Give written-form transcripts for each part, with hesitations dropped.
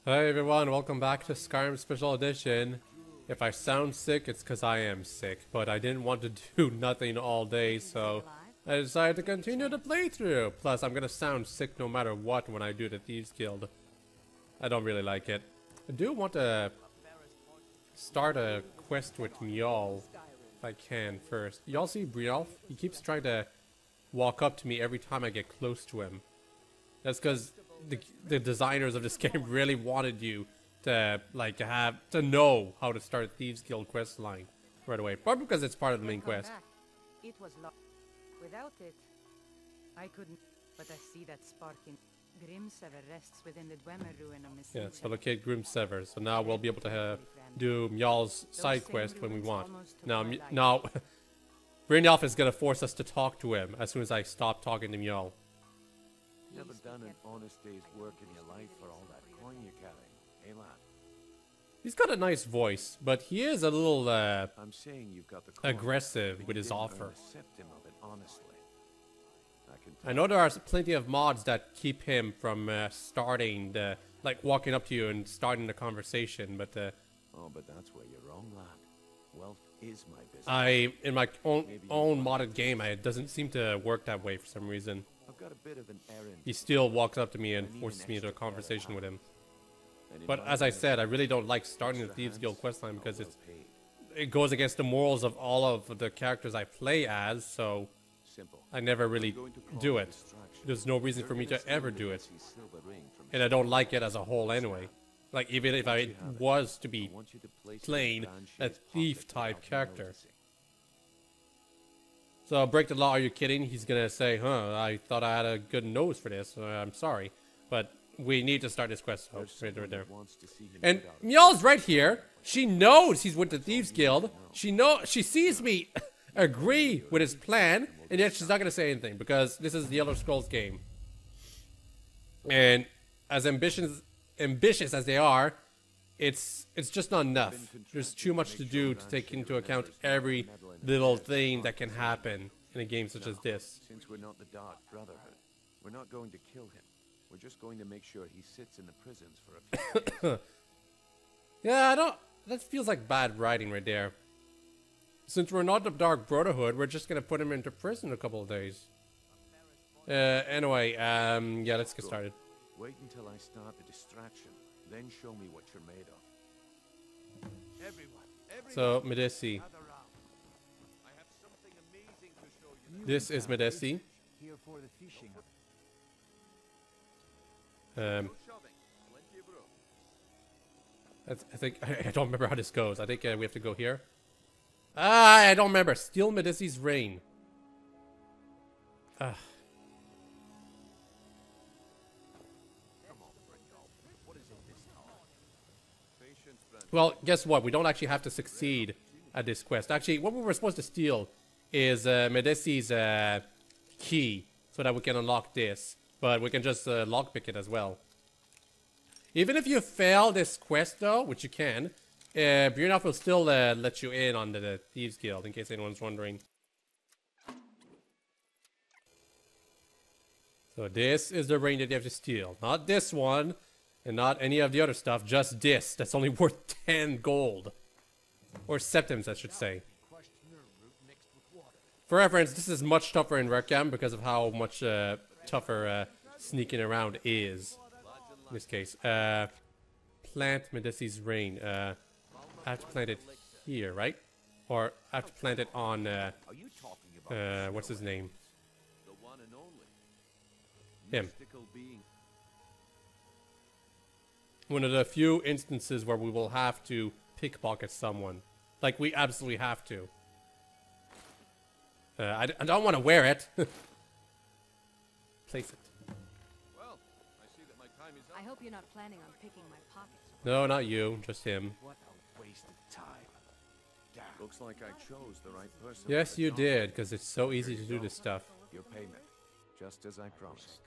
Hi everyone, welcome back to Skyrim Special Edition. If I sound sick, it's because I am sick, but I didn't want to do nothing all day, so I decided to continue the playthrough. Plus, I'm gonna sound sick no matter what when I do the Thieves Guild. I don't really like it. I do want to start a quest with Mjol, if I can first. Y'all see Briolf? He keeps trying to walk up to me every time I get close to him. That's because the designers of this game really wanted you to know how to start a Thieves Guild quest line right away. Probably because it's part of the main quest. It was locked. Without it, I couldn't. But I see that spark in Grimsever rests within the Dwemer ruin of Miss. Yeah, so locate Grimsever. So now we'll be able to do Mjol's side quest when we want. Now Brynjolf is gonna force us to talk to him as soon as I stop talking to Mjol. Never done an honest day's work in your life for all that coin you carry, eh, lad? He's got a nice voice, but he is a little I'm saying you've got the coin, aggressive but with you his didn't offer. earn a septim of it honestly. I know there are plenty of mods that keep him from starting the, walking up to you and starting the conversation, but oh, but that's where you're wrong, lad. Wealth is my business. in my own modded game, it doesn't seem to work that way for some reason. I've got a bit of an errand. He still walks up to me and forces me into a conversation with him. But as I said, I really don't like starting the Thieves Guild questline because it goes against the morals of all of the characters I play as, so I never really do it. There's no reason for me to ever do it. And I don't like it as a whole anyway. Like, even if I was to be playing a thief-type character. So, break the law, are you kidding? He's gonna say, I thought I had a good nose for this. I'm sorry. But we need to start this quest. Oh, right there. And Mjol's right here. She knows he's with the Thieves Guild. She sees me agree with his plan, and yet she's not gonna say anything because this is the Elder Scrolls game. And as ambitious as they are, it's just not enough. There's too much to do to take into account every little thing that can happen in a game such as this. Since we're not the Dark Brotherhood, we're not going to kill him. We're just going to make sure he sits in the prisons for a few days. Yeah, that feels like bad writing right there. Since we're not the Dark Brotherhood, we're just gonna put him into prison a couple of days. Anyway, yeah, let's get started. Wait until I start the distraction, then show me what you're made of. Everyone, So, Medici. This is Medici. I think I don't remember how this goes. I think we have to go here. I don't remember. Steal Medici's reign. Well, guess what? We don't actually have to succeed at this quest. Actually, what we were supposed to steal is Medici's key so that we can unlock this. But we can just lockpick it as well. Even if you fail this quest, though, which you can, Brynjolf will still let you in on the Thieves Guild, in case anyone's wondering. So this is the ring that you have to steal. Not this one, and not any of the other stuff, just this. That's only worth 10 gold. Or septims, I should say. For reference, this is much tougher in Requiem because of how much tougher sneaking around is. In this case. Plant Medici's reign. I have to plant it here, right? Or I have to plant it on, what's his name? Him. One of the few instances where we will have to pickpocket someone. Like, we absolutely have to. I don't want to wear it. Place it. Well, I see that my time is up. I hope you're not planning on picking my pockets. No, not you. Just him. What a waste of time. Damn. Looks like I chose the right person. Yes, you did, because it's so easy to do this stuff. Your payment, just as I promised.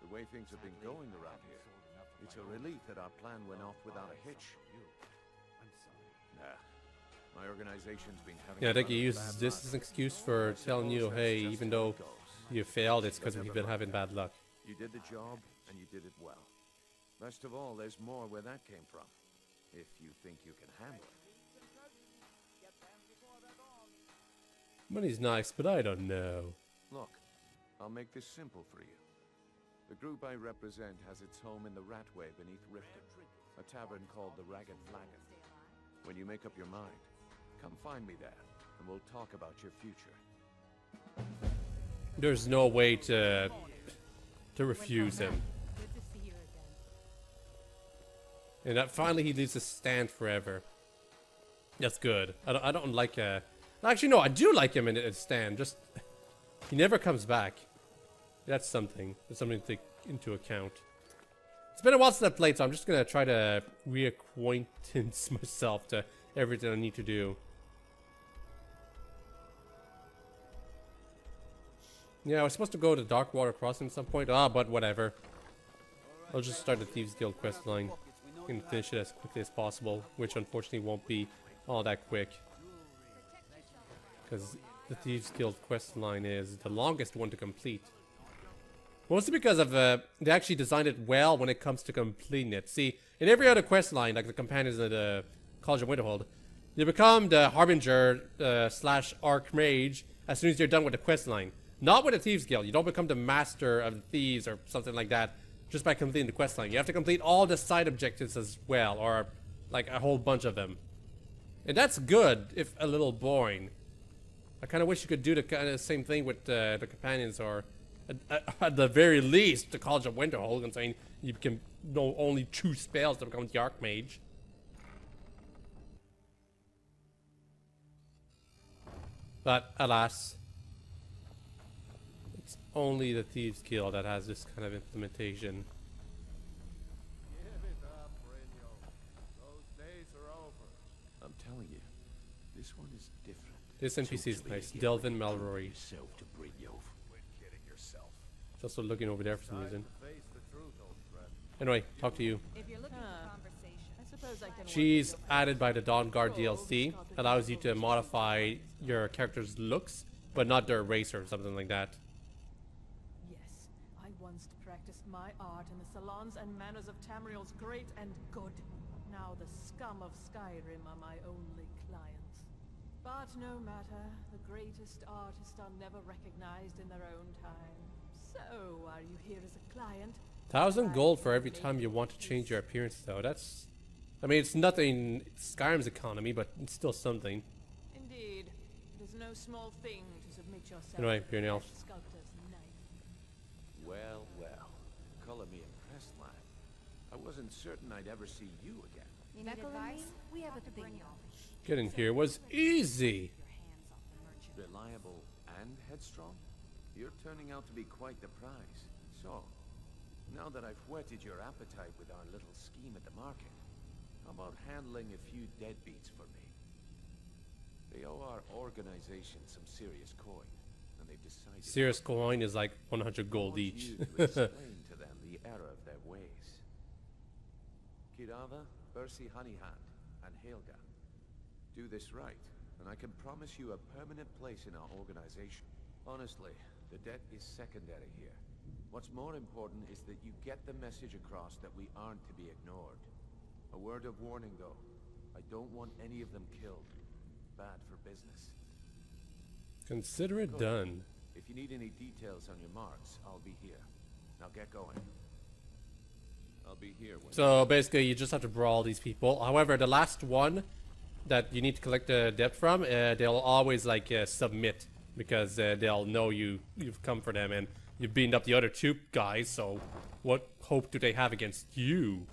The way things have been going around here, it's a relief that our plan went off without a hitch. Nah, my organization's been having. Yeah, I think he uses this as an excuse for telling you, hey, even though you failed, it's because we've been having bad luck. You did the job, and you did it well. Best of all, there's more where that came from. If you think you can handle it. Money's nice, but I don't know. Look, I'll make this simple for you. The group I represent has its home in the Ratway beneath Riften, a tavern called the Ragged Flagon. When you make up your mind, come find me there, and we'll talk about your future. There's no way to refuse him. Good to see you again. And that finally he leaves to stand forever. That's good. I don't like actually no, I do like him in a stand. Just he never comes back. That's something. That's something to take into account. It's been a while since I played, so I'm just gonna try to reacquaintance myself to everything I need to do. Yeah, I was supposed to go to Darkwater Crossing at some point. But whatever. I'll just start the Thieves Guild quest line and finish it as quickly as possible, which unfortunately won't be all that quick. Because the Thieves Guild quest line is the longest one to complete. Mostly because of they actually designed it well when it comes to completing it. See, in every other quest line, like the companions of the College of Winterhold, you become the Harbinger slash Archmage as soon as you're done with the quest line. Not with the Thieves Guild. You don't become the Master of the Thieves or something like that just by completing the quest line. You have to complete all the side objectives as well, or like a whole bunch of them. And that's good, if a little boring. I kind of wish you could do the kind of same thing with the companions, or at the very least, the College of Winterhold, and saying you can know only 2 spells to become the Archmage. But alas, it's only the Thieves Guild that has this kind of implementation. Give it up, Brynjo. Those days are over. I'm telling you, this one is different. This NPC is nice. Delvin Malroy. Yourself to Brynjo. Quit kidding yourself. He's also looking over there for some reason. Face the truth, old friend. Anyway, talk to you. If you're looking for conversation, I suppose I can. She's added by the Dawn Guard DLC. Allows you to modify your character's looks, but not their race or something like that. Yes, I once practiced my art in the salons and manners of Tamriel's great and good. Now the scum of Skyrim are my only clients. But no matter, the greatest artists are never recognized in their own time. So, are you here as a client? 1,000 gold for every time you want to change your appearance, though. That's, I mean, it's nothing Skyrim's economy, but it's still something. Indeed, it is no small thing to submit yourself Anyway, to the Bjornel. flesh sculptor's knife. Well, well. Color me impressed, lad. I wasn't certain I'd ever see you again. You need advice? We have a thing. Getting here was easy. Reliable and headstrong? You're turning out to be quite the prize. So, now that I've whetted your appetite with our little scheme at the market, how about handling a few deadbeats for me? They owe our organization some serious coin, and they've decided... Serious coin is like 100 gold I want each. you to explain to them the error of their ways. Kirava, Bersi Honeyhand, and Helga. Do this right, and I can promise you a permanent place in our organization. Honestly, the debt is secondary here. What's more important is that you get the message across that we aren't to be ignored. A word of warning, though. I don't want any of them killed. Bad for business. Consider it done. If you need any details on your marks, I'll be here. Now get going. I'll be here when... So basically, you just have to brawl these people. However, the last one that you need to collect the debt from, they'll always like submit, because they'll know you've come for them and you've beaten up the other 2 guys. So what hope do they have against you?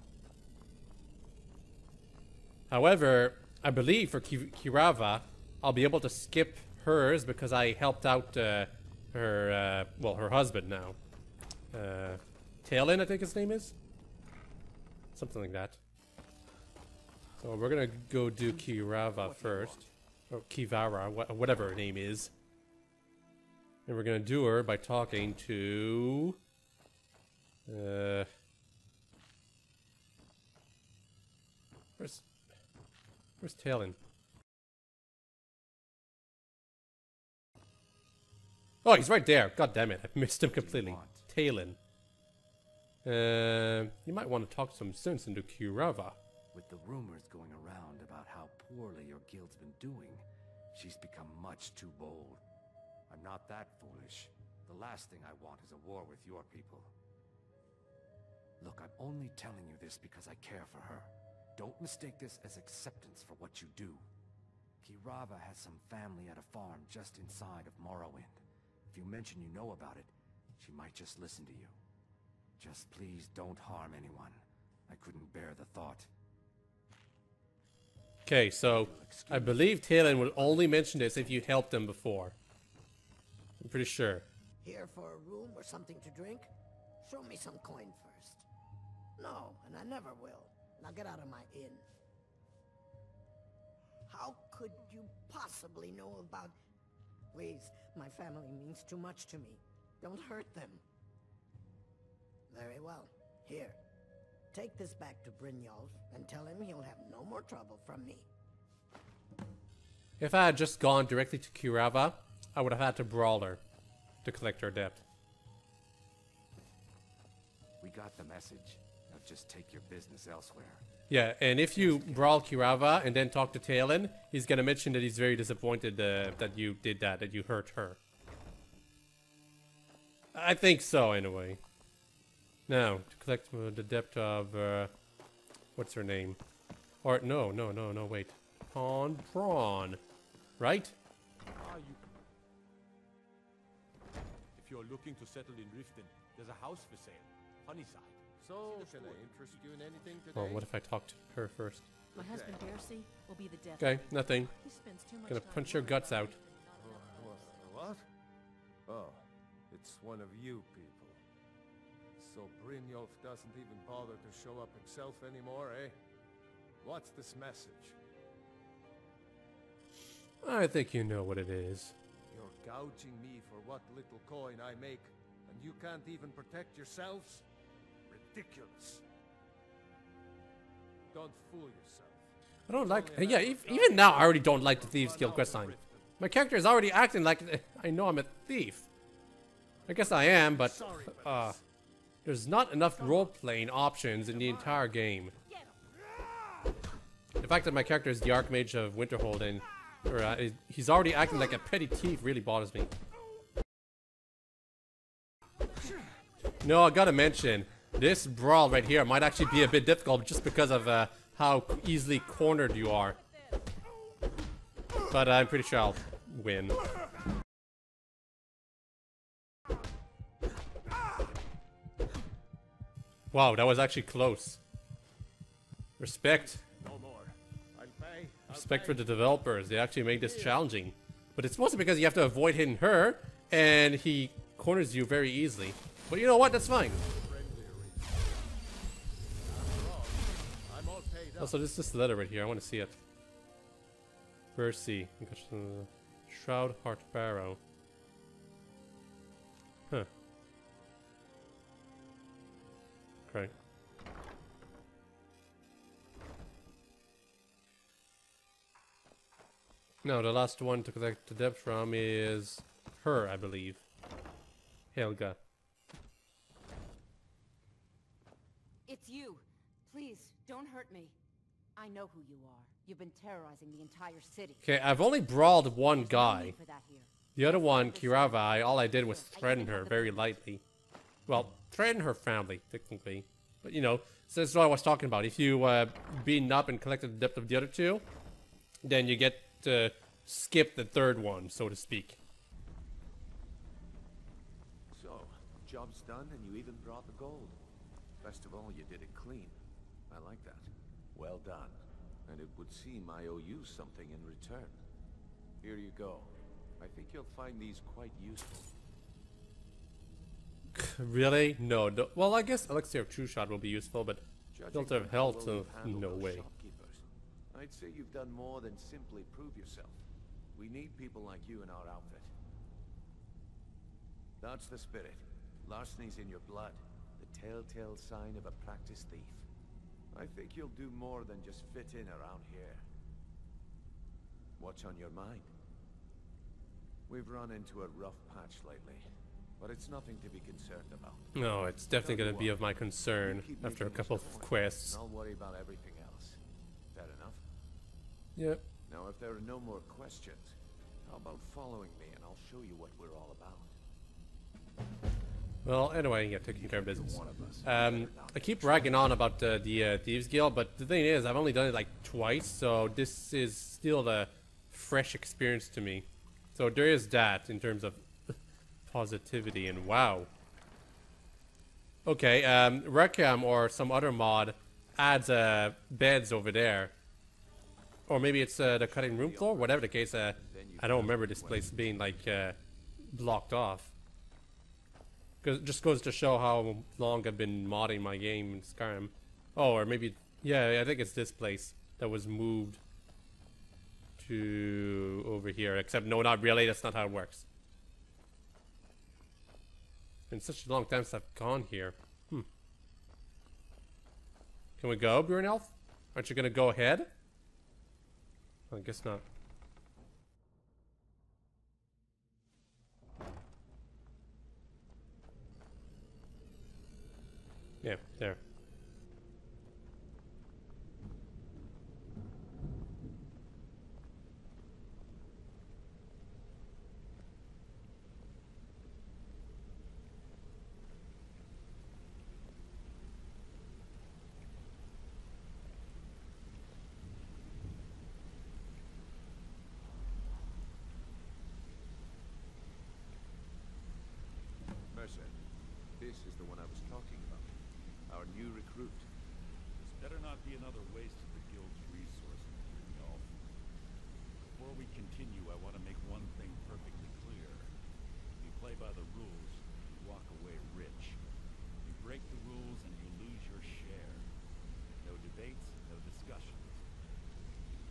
However, I believe for Kirava, I'll be able to skip hers because I helped out her husband now. Talon, I think his name is. Something like that. So we're gonna go do Kirava first. Or Kivara, whatever her name is. And we're gonna do her by talking to... Where's Talon? Oh, he's right there. God damn it. I missed him completely. Talon. You might want to talk some sense into Kurava. With the rumors going around about how poorly your guild's been doing, she's become much too bold. I'm not that foolish. The last thing I want is a war with your people. Look, I'm only telling you this because I care for her. Don't mistake this as acceptance for what you do. Kirava has some family at a farm just inside of Morrowind. If you mention you know about it, she might just listen to you. Just please don't harm anyone. I couldn't bear the thought. Okay, so I believe Talon would only mention this if you helped him before. I'm pretty sure. Here for a room or something to drink? Show me some coin first. No, and I never will. Now get out of my inn. How could you possibly know about... Please, my family means too much to me. Don't hurt them. Very well. Here. Take this back to Brynjolf and tell him he'll have no more trouble from me. If I had just gone directly to Kurava, I would have had to brawl her to collect her debt. We got the message. Now just take your business elsewhere. Yeah, and if you brawl Kurava and then talk to Talon, he's gonna mention that he's very disappointed that you did that you hurt her. I think so, anyway. Now, to collect the debt of, what's her name? Or, no, wait. Prawn. Right? If you're looking to settle in Riften, there's a house for sale. Honeyside. So, can I interest you in anything today? Well, what if I talk to her first? My husband Darcy will be the death. Okay, nothing. He spends too much Gonna time punch your worrying guts about out. it and not about What? Oh, it's one of you people. So Brynjolf doesn't even bother to show up himself anymore, eh? What's this message? I think you know what it is. You're gouging me for what little coin I make, and you can't even protect yourselves? Ridiculous. Don't fool yourself. I don't like... Yeah, even now I already don't like the Thieves Guild questline. My character is already acting like I know I'm a thief. I guess I am, but... there's not enough role-playing options in the entire game. The fact that my character is the Archmage of Winterhold and he's already acting like a petty thief really bothers me. No, I gotta mention, this brawl right here might actually be a bit difficult just because of how easily cornered you are. But I'm pretty sure I'll win. Wow, that was actually close. Respect. No more. I'll pay. Respect for the developers. They actually made this challenging. But it's mostly because you have to avoid hitting her, and he corners you very easily. But you know what? That's fine. I'm all paid up. Also, this letter right here. I want to see it. Mercy. Shroud Heart Barrow. Huh. Okay. No, the last one to collect the debt from is her, I believe. Helga. It's you. Please, don't hurt me. I know who you are. You've been terrorizing the entire city. Okay, I've only brawled one There's no guy. need for that here. The other one, Kirava, all I did was threaten her very lightly. Well, threaten her family, technically. But, you know, so that's what I was talking about. If you beaten up and collected the debt of the other two, then you get to skip the third one, so to speak. So, job's done and you even brought the gold. Best of all, you did it clean. I like that. Well done. And it would seem I owe you something in return. Here you go. I think you'll find these quite useful. Really? No. Well, I guess Elixir of True Shot will be useful, but Judging Filter of by how Health, well you've handled no those way. shopkeepers, I'd say you've done more than simply prove yourself. We need people like you in our outfit. That's the spirit. Larceny's in your blood. The telltale sign of a practiced thief. I think you'll do more than just fit in around here. What's on your mind? We've run into a rough patch lately. but it's nothing to be concerned about. No, it's definitely going to be of my concern Keep after a making couple us of a point, quests. and I'll worry about everything else. Fair enough? Yep. Now, if there are no more questions, how about following me and I'll show you what we're all about? Well, anyway, yeah, taking care of business. One of us. I keep ragging on about the Thieves Guild, but the thing is, I've only done it like twice, so this is still a fresh experience to me. So there is that in terms of positivity, and wow. Okay, Requiem or some other mod adds beds over there. Or maybe it's the cutting room floor, whatever the case. I don't remember this place being like blocked off. Because it just goes to show how long I've been modding my game in Skyrim. Oh, or maybe, yeah, I think it's this place that was moved to over here. Except, no, not really. That's not how it works. It's been such a long time since I've gone here. Can we go, Brunelf? Aren't you gonna go ahead? I guess not. Yeah, there. Mercer, this is the one I was talking about. Our new recruit. This better not be another waste of the guild's resources, Rudolph. Before we continue, I want to make one thing perfectly clear. If you play by the rules, you walk away rich. You break the rules and you lose your share. No debates, no discussions.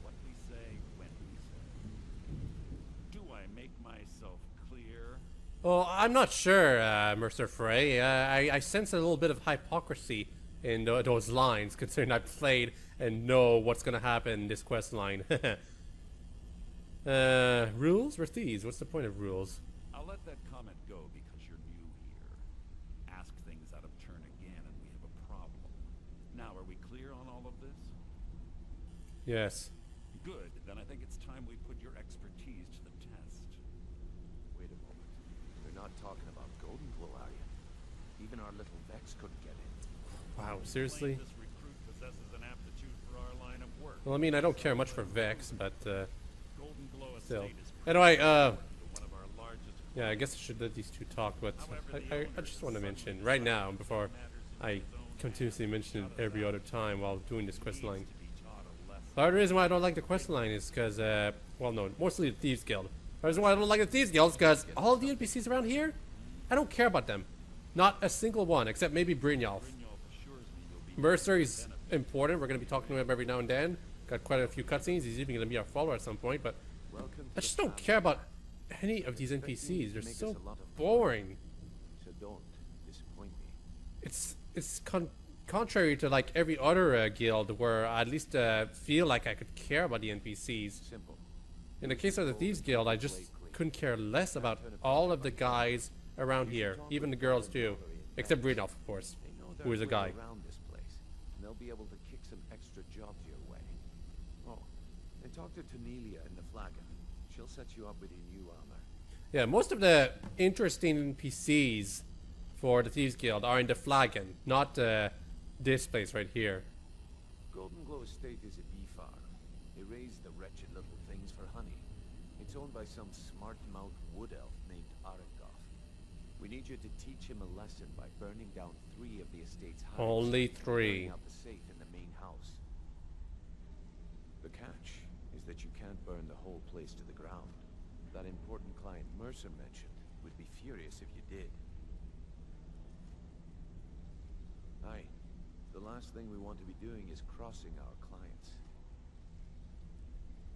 What we say, when we say. Do I make myself clear? Well, I'm not sure, Mercer Frey. I sense a little bit of hypocrisy in those lines, considering I played and know what's gonna happen in this quest line. Rules? We're thieves. What's the point of rules? I'll let that comment go because you're new here. Ask things out of turn again and we have a problem. Now, are we clear on all of this? Yes. Good, then I think it's time we put your expertise to the test. Wait a moment. You're not talking about Golden Glow, are you? Even our little Vex couldn't get in. Wow, seriously? This recruit possesses an aptitude for our line of work. Well, I mean, I don't care much for Vex, but Golden Glow still. Estate is Anyway, one of our largest. yeah, I guess I should let these two talk, but I just want to mention right now, before I continuously mention it every other time while doing this quest line. Part of the reason why I don't like the quest line is because, well, no, mostly the Thieves Guild. The reason why I don't like the Thieves Guild is because all the NPCs around here, I don't care about them. Not a single one, except maybe Brynjolf. Mercer is important. We're going to be talking to him every now and then. Got quite a few cutscenes. He's even going to be our follower at some point, but I just don't care about any of these NPCs. They're so boring. So don't disappoint me. It's contrary to like every other guild where I at least feel like I could care about the NPCs. Simple. In the case of the Thieves Guild, I just couldn't care less about all of the guys around here, even the girls too, except Brynolf, of course, They know who is a their guy. way around this place, and they'll be able to kick some extra jobs your way. Oh, and talk to Tanelia in the Flagon. She'll set you up with your new armor. Yeah, most of the interesting NPCs for the Thieves Guild are in the Flagon, not this place right here. Golden Glow Estate is a bee farm. They raise the wretched little things for honey. It's owned by some smart-mouthed wood elf named Arengoth. We need you to teach him a lesson by burning down 3 of the estate's hives. Only and 3. burning out the safe in the main house. The catch is that you can't burn the whole place to the ground. That important client Mercer mentioned would be furious if you did. Aye. The last thing we want to be doing is crossing our clients.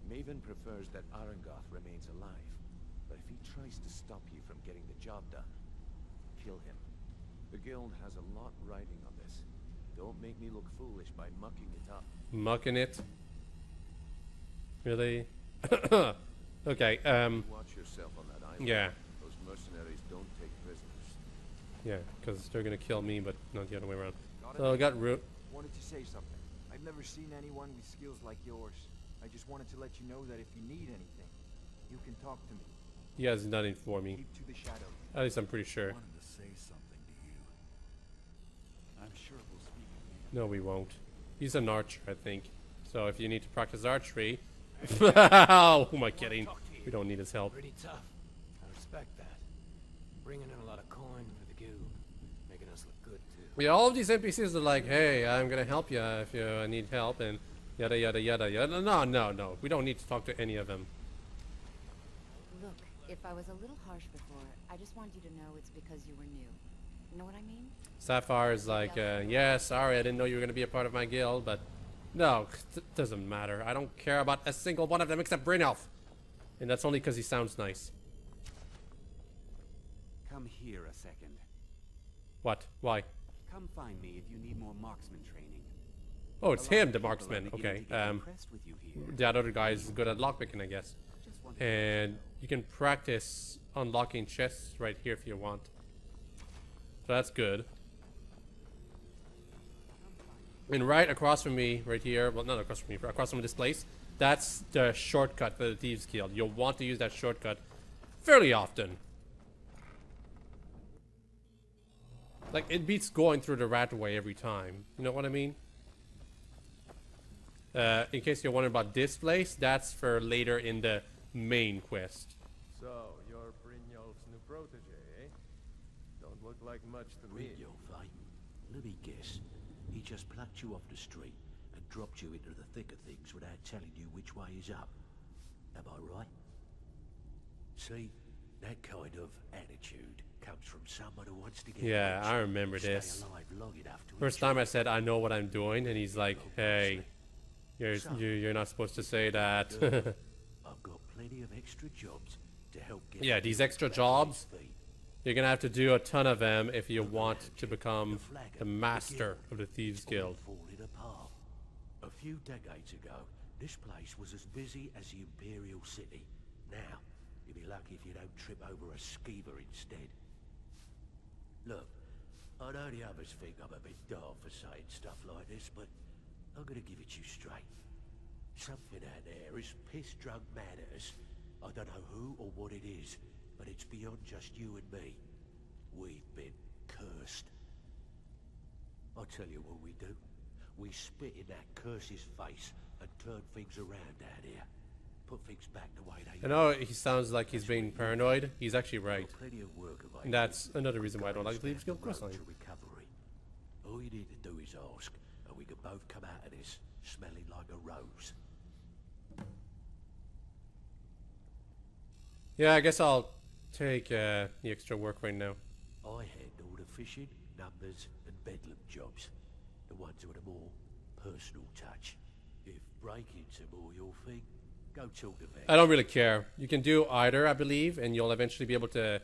Maven prefers that Arengoth remains alive, but if he tries to stop you from getting the job done, kill him. The guild has a lot riding on this. Don't make me look foolish by mucking it up. Mucking it? Really? Okay, Watch yourself on that island. yeah. Those mercenaries don't take prisoners. Yeah, because they're gonna kill me, but not the other way around. So I got root. Wanted to say something. I've never seen anyone with skills like yours. I just wanted to let you know that if you need anything, you can talk to me. He has nothing for me. Keep to the shadows. At least I'm pretty sure. I wanted to say something to you. I'm sure we'll speak again. No, we won't. He's an archer, I think. So if you need to practice archery... Oh, who am I kidding? We don't need his help. Pretty tough. I respect that. Bringing in a lot of coin for the guild. Making us look good, too. Yeah, all of these NPCs are like, hey, I'm gonna help you if you need help, and yada yada yada yada. No, no, no. We don't need to talk to any of them. Look, if I was a little harsh before, I just want you to know it's because you were new. You know what I mean? Sapphire is like, yeah, sorry, I didn't know you were gonna be a part of my guild, but no, it doesn't matter. I don't care about a single one of them except Brynolf. And that's only because he sounds nice. Come here a second. What? Why? Come find me if you need more marksman training. Oh, it's him, the marksman. Okay. With you here. That other guy is good at lockpicking, I guess. And you can practice unlocking chests right here if you want. So that's good. And right across from me, right here, well, not across from me, across from this place, that's the shortcut for the Thieves Guild. You'll want to use that shortcut fairly often. Like, it beats going through the rat way every time. You know what I mean? In case you're wondering about this place, that's for later in the main quest. So, you're Brynjolf's new protege, eh? Don't look like much to me. Brynjolf, eh? Let me guess. He just plucked you off the street and dropped you into the thick of things without telling you which way is up. Am I right? See, that kind of attitude comes from someone who wants to get Yeah, rich I remember and stay this. alive long enough to First enjoy time I said I know what I'm doing, and he's like, "Hey, you're not supposed to say that." I've got plenty of extra jobs to help get Yeah, these extra jobs, you're gonna have to do a ton of them if you want to become the master of the Thieves Guild. falling apart. A few decades ago, this place was as busy as the Imperial City. Now, you'll be lucky if you don't trip over a skeever instead. Look, I know the others think I'm a bit daft for saying stuff like this, but I'm gonna give it to you straight. Something out there is piss-drunk mad at us. I don't know who or what it is, but it's beyond just you and me. We've been cursed. I'll tell you what we do. We spit in that curse's face and turn things around down here. Put things back the way they I know he sounds like he's being paranoid. He's actually right. Plenty of work available. And that's another reason why I don't like Thieves Guild Road questline. to recovery. All you need to do is ask, and we can both come out of this smelling like a rose. Yeah, I guess I'll take the extra work right now. I handle the fishing, numbers, and bedlam jobs. The ones with a more personal touch. If breaking's a more your thing, go talk to Vex. I don't really care. You can do either, I believe, and you'll eventually be able to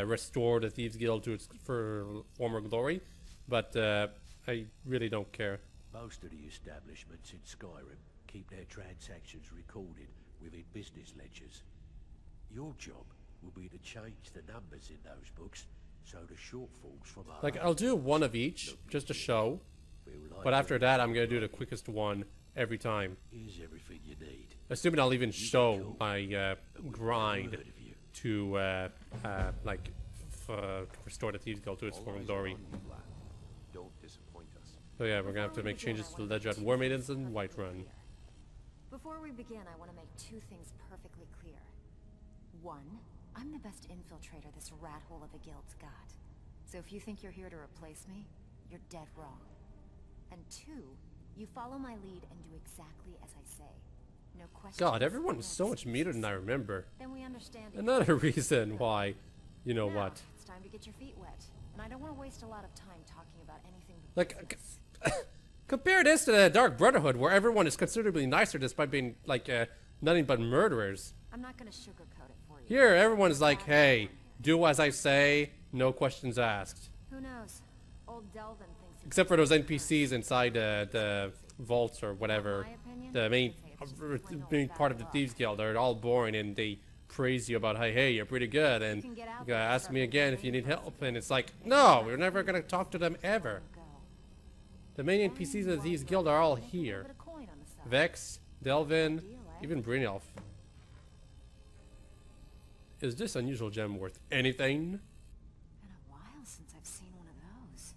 restore the Thieves Guild to its former glory. But I really don't care. Most of the establishments in Skyrim keep their transactions recorded within business ledgers. Your job will be to change the numbers in those books, so the shortfalls from our Like, I'll do one of each, just to show. But after that, I'm gonna do the quickest one every time. Here's everything you need. Assuming I'll even show my grind to restore the Thieves Guild to its former glory. Don't disappoint us. So yeah, we're gonna have to make changes to the ledger at War Maidens and Whiterun. Before we begin, I want to make two things perfectly clear. One, I'm the best infiltrator this rat hole of a guild's got. So if you think you're here to replace me, you're dead wrong. And two, you follow my lead and do exactly as I say. No questions. God, everyone is so much meaner than I remember. Then we understand. Another reason why, you know Now, what? It's time to get your feet wet. And I don't want to waste a lot of time talking about anything but Like, compare this to the Dark Brotherhood, where everyone is considerably nicer despite being, like, nothing but murderers. I'm not going to sugarcoat it for you. Here, everyone's like, hey, do as I say, no questions asked. Who knows? Old Delvin thinks Except for those NPCs inside the vaults or whatever. The main part of the Thieves Guild, they're all boring and they praise you about, hey, you're pretty good, and can get out you there gotta and ask start me making again if you names need for help, yourself. and it's like, no, we're never gonna talk to them ever. Go. The main NPCs of these guild are all Make a little here. bit of coin on the side. Vex, Delvin, Deal, eh? even Brynjolf. Is this unusual gem worth anything? Been a while since I've seen one of those.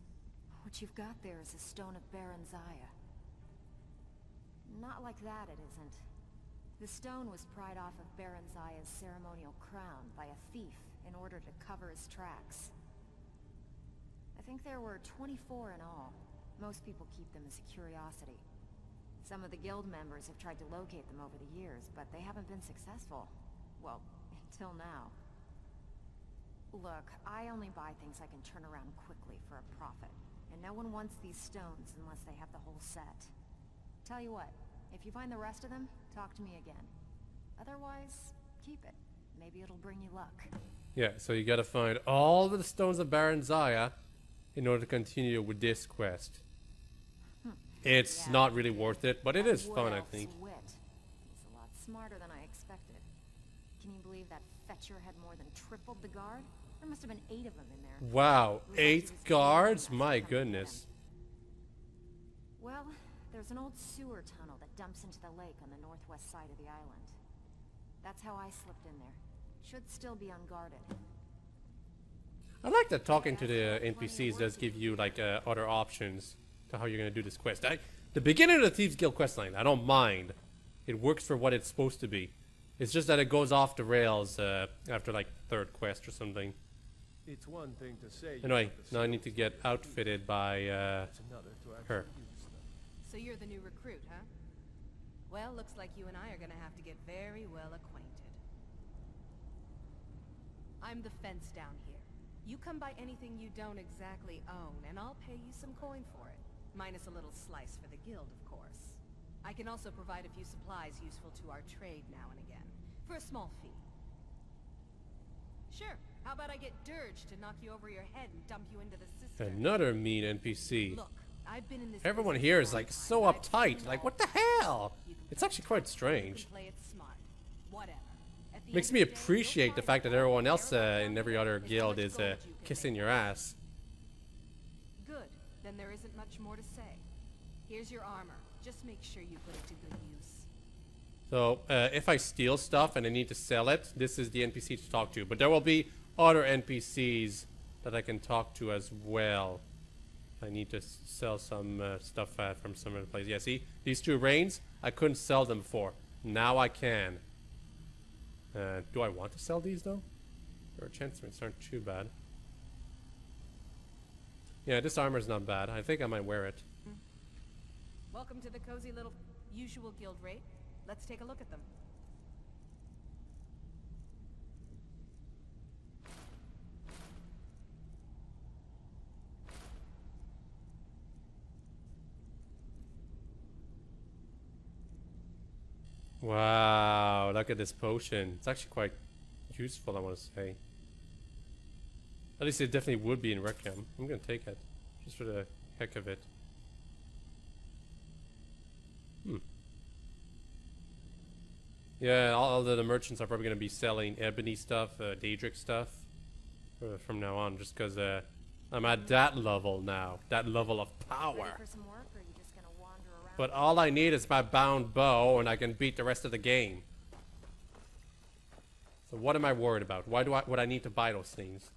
What you've got there is a stone of Baron Zaya. Not like that, it isn't. The stone was pried off of Baron Zaya's ceremonial crown by a thief in order to cover his tracks. I think there were 24 in all. Most people keep them as a curiosity. Some of the guild members have tried to locate them over the years, but they haven't been successful. Well, until now. Look, I only buy things I can turn around quickly for a profit. And no one wants these stones unless they have the whole set. Tell you what, if you find the rest of them, talk to me again. Otherwise, keep it. Maybe it'll bring you luck. Yeah, so you gotta find all the stones of Baron Zaya in order to continue with this quest. It's Yeah. not really worth it, but it That is wood fun, I elf's think. wit. He's a lot smarter than I expected. Can you believe that fetcher had more than tripled the guard? There must have been 8 of them in there. Wow, It was like he 8 was waiting guards? for us to My come and get goodness. him. Well, there's an old sewer tunnel that dumps into the lake on the northwest side of the island. That's how I slipped in there. Should still be unguarded. I like that talking to the NPCs does give you like other options to how you're gonna do this quest. The beginning of the Thieves Guild questline, I don't mind. It works for what it's supposed to be. It's just that it goes off the rails after like 3rd quest or something. It's one thing to say. you Anyway, want the now I need to skills, get outfitted by it's another to actually her. use them. So you're the new recruit, huh? Well, looks like you and I are gonna have to get very well acquainted. I'm the fence down here. You come by anything you don't exactly own, and I'll pay you some coin for it. Minus a little slice for the guild, of course. I can also provide a few supplies useful to our trade now and again, for a small fee. Sure, how about I get Dirge to knock you over your head and dump you into the cistern? Another mean NPC. Look, I've been in this Everyone business here a is long like time, so and I've uptight. seen Like, all what the hell? You can It's actually quite strange. You can play it smart. Whatever. At the Makes end me of the day, appreciate you'll the find fact that all everyone the else arrows in down every here other is how guild much is gold you can kissing make. your ass. Good. Then there isn't much more to say. Here's your armor. Just make sure you put it to good use. So, if I steal stuff and I need to sell it, this is the NPC to talk to. But there will be other NPCs that I can talk to as well. I need to sell some stuff from some other place. Yeah, see? These 2 reins, I couldn't sell them before. Now I can. Do I want to sell these, though? Their enchantments aren't too bad. Yeah, this armor's not bad. I think I might wear it. Welcome to the cozy little usual guild rate. Let's take a look at them. Wow, look at this potion. It's actually quite useful, I want to say. At least it definitely would be in Requiem. I'm gonna take it, just for the heck of it. Yeah, all the merchants are probably gonna be selling ebony stuff, Daedric stuff, from now on, just because I'm at that level now, that level of power. Ready for some work, or are you just gonna wander around? But all I need is my bound bow, and I can beat the rest of the game. So what am I worried about? Why would I need to buy those things?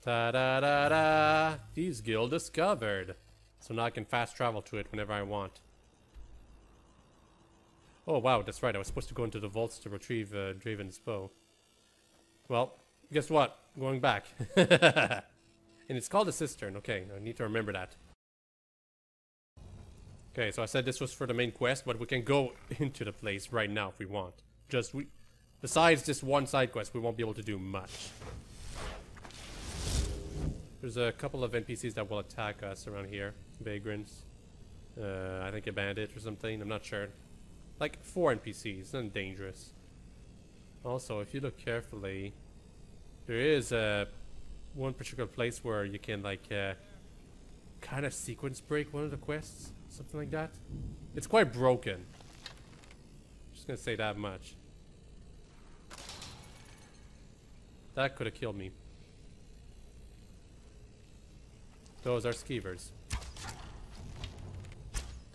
Ta-da-da-da! Thieves Guild discovered. So now I can fast travel to it whenever I want. Oh wow, that's right. I was supposed to go into the vaults to retrieve Draven's bow. Well, guess what? I'm going back. And it's called a cistern. Okay, I need to remember that. Okay, so I said this was for the main quest, but we can go into the place right now if we want. Besides this one side quest, we won't be able to do much. There's a couple of NPCs that will attack us around here. Vagrants. I think a bandit or something. I'm not sure. Like 4 NPCs. Nothing dangerous. Also, if you look carefully, there is one particular place where you can like kind of sequence break one of the quests, something like that. It's quite broken. Just gonna say that much. That could have killed me. Those are skeevers.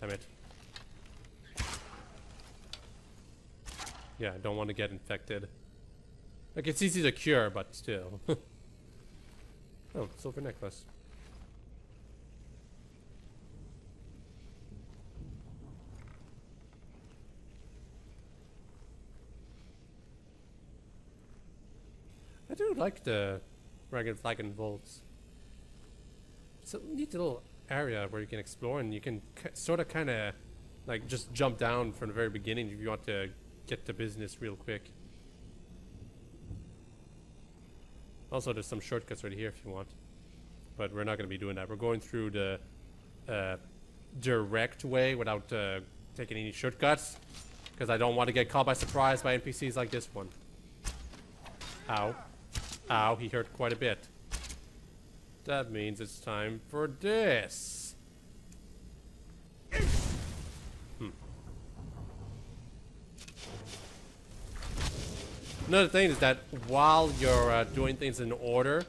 Damn it. Yeah, I don't want to get infected. Like, it's easy to cure, but still. Oh, silver necklace. I do like the Ragged Flagon vaults. It's a neat little area where you can explore, and you can sort of kind of like just jump down from the very beginning if you want to get to business real quick. Also, there's some shortcuts right here if you want, but we're not going to be doing that. We're going through the direct way without taking any shortcuts, because I don't want to get caught by surprise by NPCs like this one. Ow. Ow, he hurt quite a bit. That means it's time for this. Another thing is that while you're doing things in order,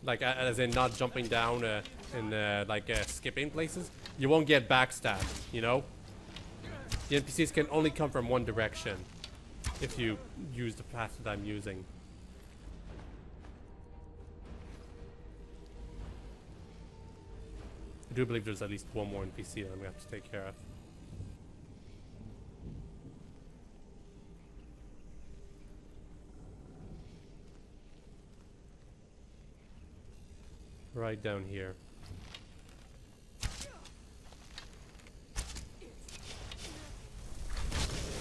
like as in not jumping down and like skipping places, you won't get backstabbed, you know? The NPCs can only come from one direction if you use the path that I'm using. I do believe there's at least one more NPC that I'm gonna have to take care of. Right down here.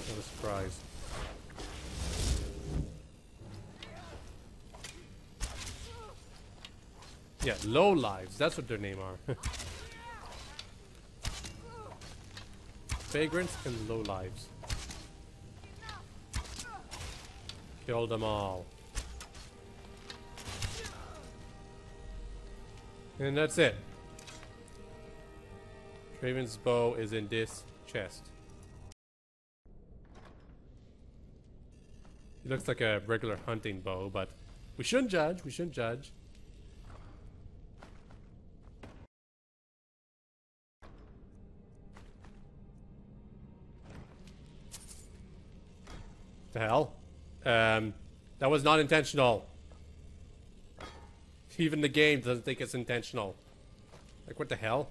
What a surprise. Yeah, low lives, that's what their name are. Vagrants and low lives. Kill them all. And that's it. Draven's bow is in this chest. It looks like a regular hunting bow, but we shouldn't judge. We shouldn't judge. The hell? That was not intentional. Even the game doesn't think it's intentional. Like, what the hell?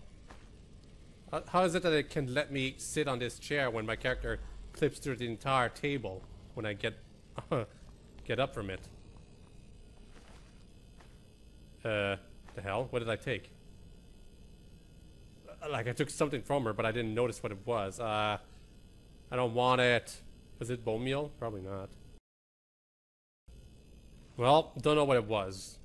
How is it that it can let me sit on this chair when my character clips through the entire table when I get up from it? The hell? What did I take? Like, I took something from her, but I didn't notice what it was. I don't want it. Was it bone meal? Probably not. Well, don't know what it was.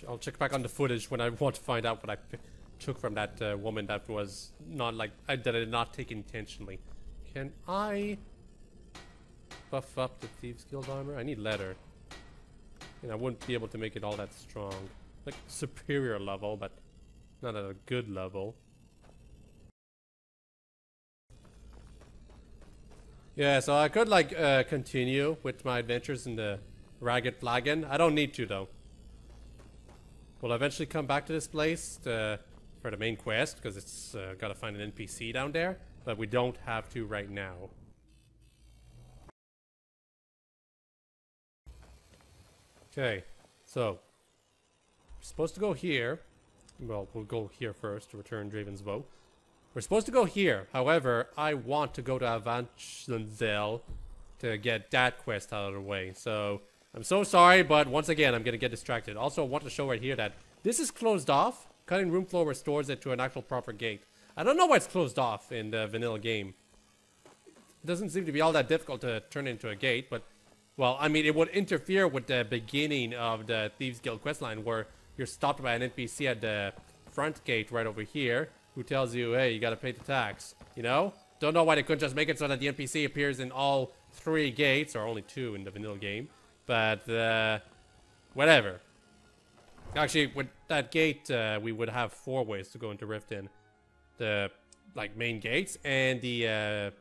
I'll check back on the footage when I want to find out what I took from that woman that was not like that I did not take intentionally. Can I buff up the Thieves Guild armor? I need leather, and I wouldn't be able to make it all that strong. Like superior level, but not at a good level. Yeah, so I could like continue with my adventures in the Ragged Flagon. I don't need to though. We'll eventually come back to this place for the main quest, because it's gotta find an NPC down there, but we don't have to right now. Okay, so we're supposed to go here. Well, we'll go here first to return Draven's bow. We're supposed to go here. However, I want to go to Avanchzel to get that quest out of the way. So I'm so sorry, but once again, I'm gonna get distracted. Also, I want to show right here that this is closed off. Cutting room floor restores it to an actual proper gate. I don't know why it's closed off in the vanilla game. It doesn't seem to be all that difficult to turn into a gate, but well, I mean, it would interfere with the beginning of the Thieves Guild questline, where you're stopped by an NPC at the front gate right over here, who tells you, hey, you gotta pay the tax, you know? Don't know why they couldn't just make it so that the NPC appears in all 3 gates, or only 2 in the vanilla game, but, whatever. Actually, with that gate, we would have 4 ways to go into Riften. The, like, main gates and the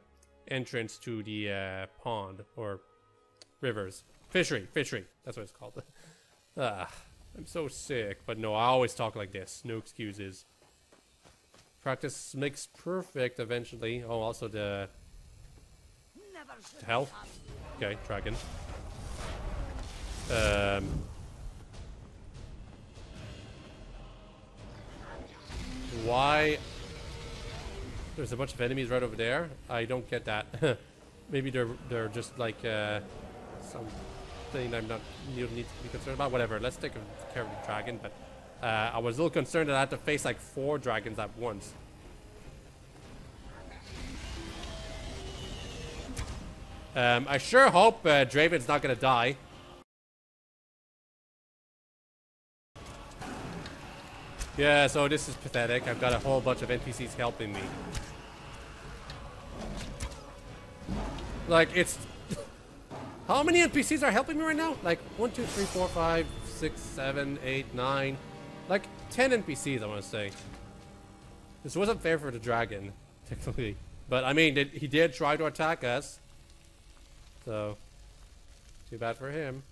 entrance to the pond or rivers. Fishery. That's what it's called. I'm so sick. But no, I always talk like this. No excuses. Practice makes perfect eventually. Oh, also the hell. Okay, dragon. Why? There's a bunch of enemies right over there. I don't get that. Maybe they're just like something I'm not need to be concerned about. Whatever. Let's take care of the dragon. But I was a little concerned that I had to face like 4 dragons at once. I sure hope Draven's not gonna die. Yeah, so this is pathetic. I've got a whole bunch of NPCs helping me. Like, it's... How many NPCs are helping me right now? Like, 1, 2, 3, 4, 5, 6, 7, 8, 9... Like, 10 NPCs, I want to say. This wasn't fair for the dragon, technically. But, I mean, he did try to attack us. So, too bad for him.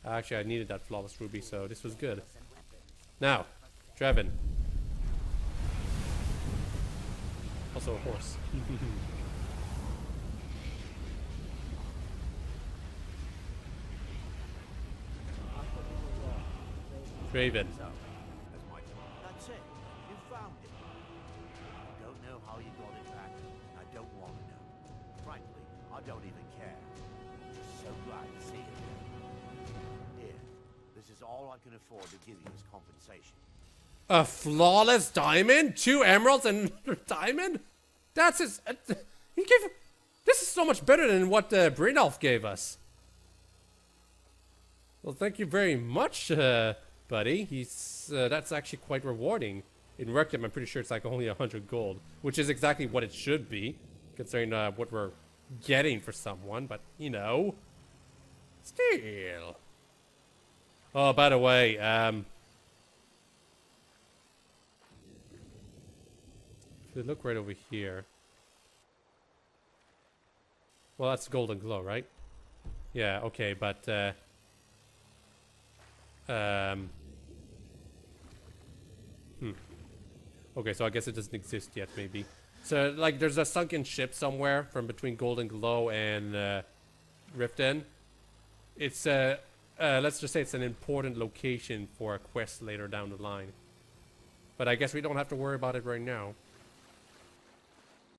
Actually, I needed that flawless ruby, so this was good. Now, Draven. Also a horse. Draven. That's it. You found it. I don't know how you got it back, and I don't want to know. Frankly, I don't even care. I'm just so glad to see it here. Here, this is all I can afford to give you as compensation. A flawless diamond? 2 emeralds and a diamond? That's his... he gave... This is so much better than what Brynolf gave us. Well, thank you very much, buddy. He's... that's actually quite rewarding. In Rectum, I'm pretty sure it's like only 100 gold. Which is exactly what it should be. Considering what we're getting for someone. But, you know... Still... Oh, by the way, if you look right over here. Well, that's golden glow, right? Yeah, okay, but okay, so I guess it doesn't exist yet, maybe. So, like, there's a sunken ship somewhere from between Golden Glow and Riften. It's let's just say it's an important location for a quest later down the line. But I guess we don't have to worry about it right now.